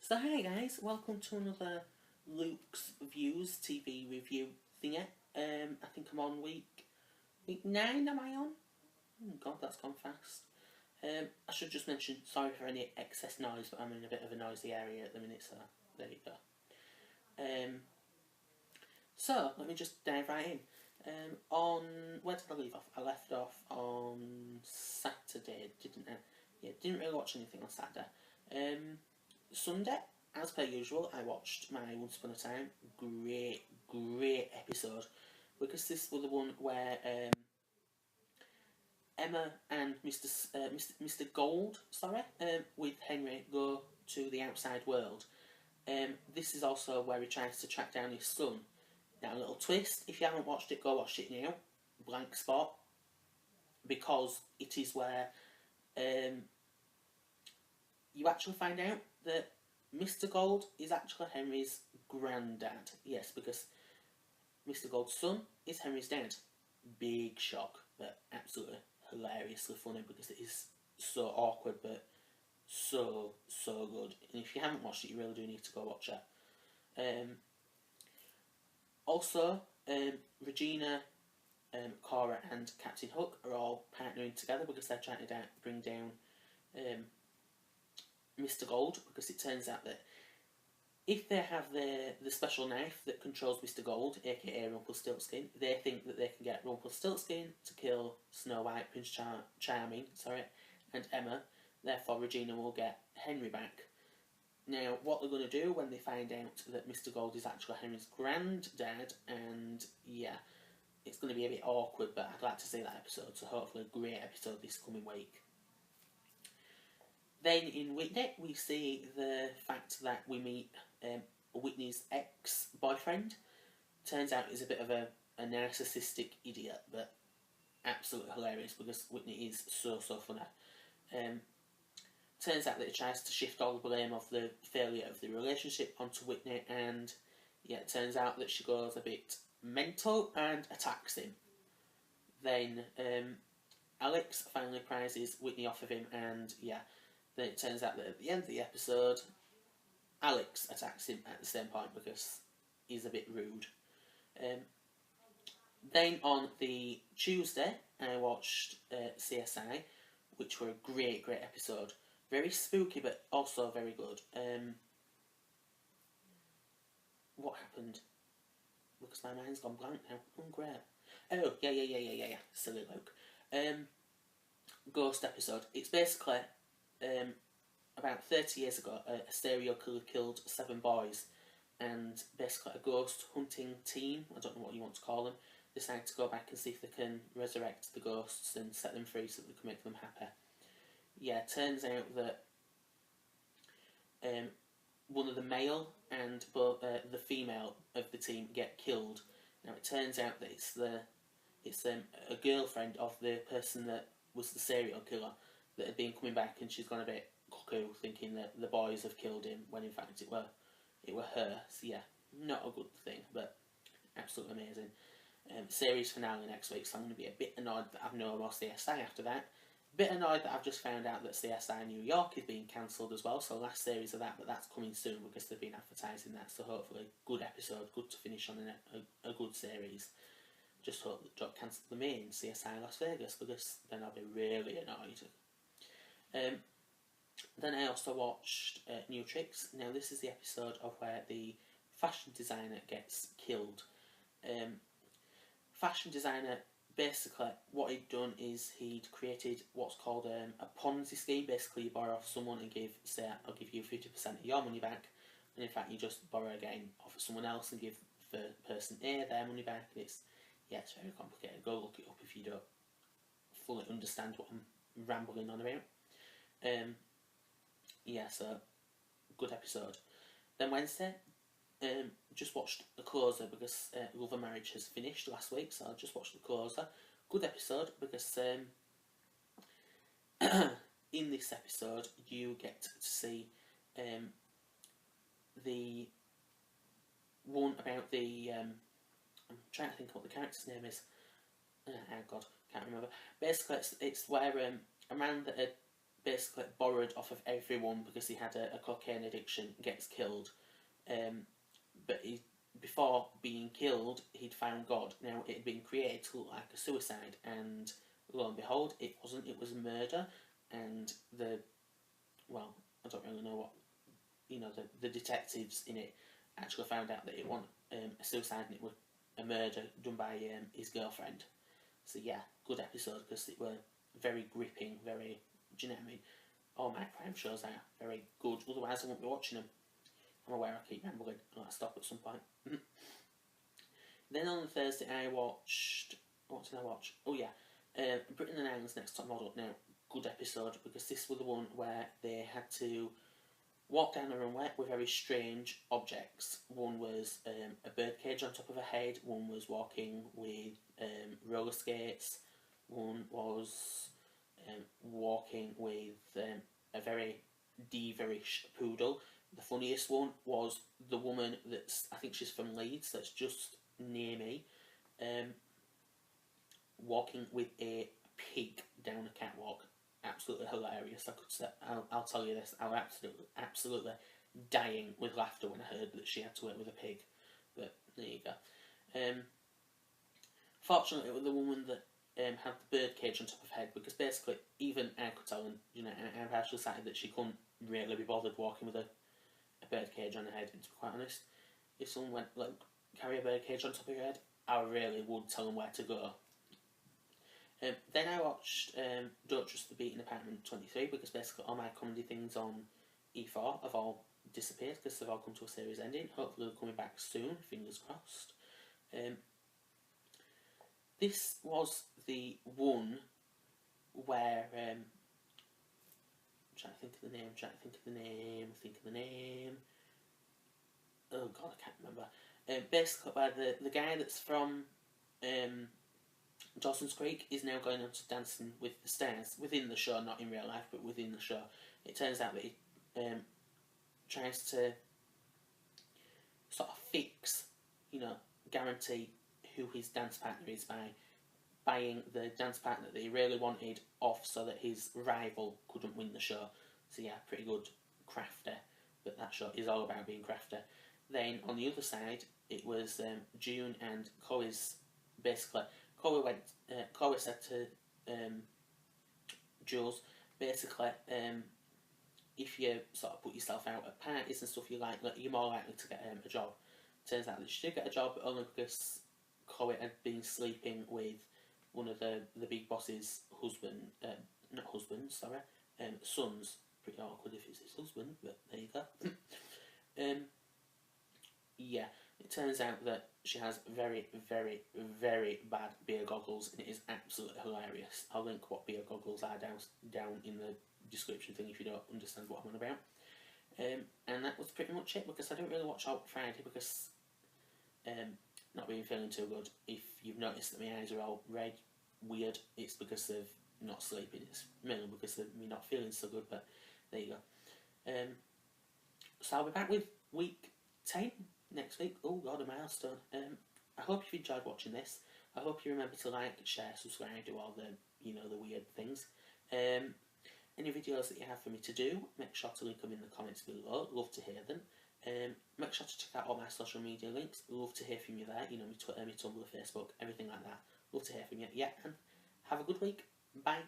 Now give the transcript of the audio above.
So hi guys, welcome to another Luke's Views TV review thingy. I think I'm on week 9, am I on? Oh god, that's gone fast. I should just mention, sorry for any excess noise, but I'm in a bit of a noisy area at the minute, so there you go. So, let me just dive right in. Where did I leave off? I left off on Saturday, didn't I? Yeah, didn't really watch anything on Saturday. Sunday, as per usual, I watched my Once Upon a Time. Great episode. Because this was the one where Emma and Mr. Gold, with Henry go to the outside world. This is also where he tries to track down his son. Now, a little twist, if you haven't watched it, go watch it now. Blank spot. Because it is where you actually find out that Mr. Gold is actually Henry's granddad. Yes, because Mr. Gold's son is Henry's dad. Big shock, but absolutely hilariously funny because it is so awkward, but so good. And if you haven't watched it, you really do need to go watch it. Also, Regina, Cora and Captain Hook are all partnering together because they're trying to bring down Mr. Gold, because it turns out that if they have the special knife that controls Mr. Gold, aka Rumpelstiltskin, they think that they can get Rumpelstiltskin to kill Snow White, Prince Charming, and Emma. Therefore, Regina will get Henry back. Now, what they're going to do when they find out that Mr. Gold is actually Henry's granddad, and yeah, it's going to be a bit awkward, but I'd like to see that episode, so hopefully a great episode this coming week. Then in Whitney, we see the fact that we meet Whitney's ex-boyfriend. Turns out he's a bit of a narcissistic idiot, but absolutely hilarious because Whitney is so funny. Turns out that he tries to shift all the blame of the failure of the relationship onto Whitney, and yeah, it turns out that she goes a bit mental and attacks him. Then Alex finally prizes Whitney off of him, and yeah, then it turns out that at the end of the episode, Alex attacks him at the same point because he's a bit rude. Then on the Tuesday, I watched CSI, which were a great episode. Very spooky, but also very good. What happened? Because my mind's gone blank now. Oh, great. Oh, yeah. Silly Luke. Ghost episode. It's basically about 30 years ago, a serial killer killed 7 boys, and basically a ghost hunting team, I don't know what you want to call them, decide to go back and see if they can resurrect the ghosts and set them free so that they can make them happy. Yeah, turns out that one of the male and the female of the team get killed. Now it turns out that it's a girlfriend of the person that was the serial killer that had been coming back, and she's gone a bit cuckoo, thinking that the boys have killed him when in fact it were her. So yeah, not a good thing, but absolutely amazing. Series finale next week, so I'm going to be a bit annoyed that I've no more CSI after that. A bit annoyed that I've just found out that CSI New York is being cancelled as well, so last series of that, but that's coming soon because they've been advertising that, so hopefully good episode, good to finish on a good series. Just hope that don't cancel the main CSI Las Vegas, because then I'll be really annoyed. Then I also watched New Tricks. Now this is the episode of where the fashion designer gets killed. Fashion designer, basically what he'd done is he'd created what's called a Ponzi scheme. Basically you borrow off someone and say, I'll give you 50% of your money back, and in fact you just borrow again off of someone else and give the person A their money back, and it's very complicated. Go look it up if you don't fully understand what I'm rambling on about. So good episode. Then Wednesday, just watched The Closer because Love and Marriage has finished last week, so I just watched The Closer. Good episode because in this episode you get to see the one about the I'm trying to think what the character's name is. Oh God, can't remember. Basically, it's where a man that had basically borrowed off of everyone because he had a cocaine addiction, gets killed. But before being killed, he'd found God. Now, it had been created to look like a suicide, and lo and behold, it wasn't. It was a murder, and I don't really know what, the detectives in it actually found out that it wasn't a suicide, and it was a murder done by his girlfriend. So yeah, good episode, because it were very gripping, very, do you know what I mean? All my crime shows are very good, otherwise I won't be watching them. I'm aware I keep rambling, I'll stop at some point. Then on Thursday I watched, what did I watch? Oh yeah, Britain and Ireland's Next Top Model. Now, good episode, because this was the one where they had to walk down a runway with very strange objects. One was a birdcage on top of a head, one was walking with roller skates, one was walking with a very diva-ish poodle. The funniest one was the woman that's, I think she's from Leeds, that's just near me, walking with a pig down a catwalk. Absolutely hilarious. I could say, I'll tell you this, I was absolutely dying with laughter when I heard that she had to work with a pig. But there you go. Fortunately, it was the woman that had the bird cage on top of her head, because basically even I could tell, and I've actually decided that she couldn't really be bothered walking with a bird cage on her head. And to be quite honest, if someone went, like, carry a bird cage on top of your head, I really would tell them where to go. Then I watched Don't Trust the Beat in Apartment 23, because basically all my comedy things on E4 have all disappeared, because they've all come to a series ending. Hopefully they're coming back soon, fingers crossed. This was the one where, I'm trying to think of the name, oh god, I can't remember. Basically where the guy that's from Dawson's Creek is now going on to Dancing with the Stars, within the show, not in real life, but within the show. It turns out that he tries to sort of fix, guarantee who his dance partner is by buying the dance partner that he really wanted off so that his rival couldn't win the show. So yeah, pretty good crafter, but that show is all about being crafter. Then on the other side, it was June and Chloe's, basically, Chloe said to Jules, basically, if you sort of put yourself out at parties and stuff, you're more likely to get a job. Turns out that she did get a job, only because Chloe had been sleeping with one of the big boss's sons. Pretty awkward if it's his husband, but there you go. Yeah, it turns out that she has very, very, very bad beer goggles, and it is absolutely hilarious. I'll link what beer goggles are down in the description thing if you don't understand what I'm on about. And that was pretty much it, because I don't really watch Out Friday, because not being feeling too good. If you've noticed that my eyes are all red, weird, it's because of not sleeping. It's mainly because of me not feeling so good, but there you go. So I'll be back with week 10 next week. Oh god, a milestone. I hope you've enjoyed watching this. I hope you remember to like, share, subscribe, do all the, the weird things. Any videos that you have for me to do, make sure to link them in the comments below. Love to hear them. Make sure to check out all my social media links. Love to hear from you there. My Twitter, my Tumblr, Facebook, everything like that. Love to hear from you. Yeah, and have a good week. Bye.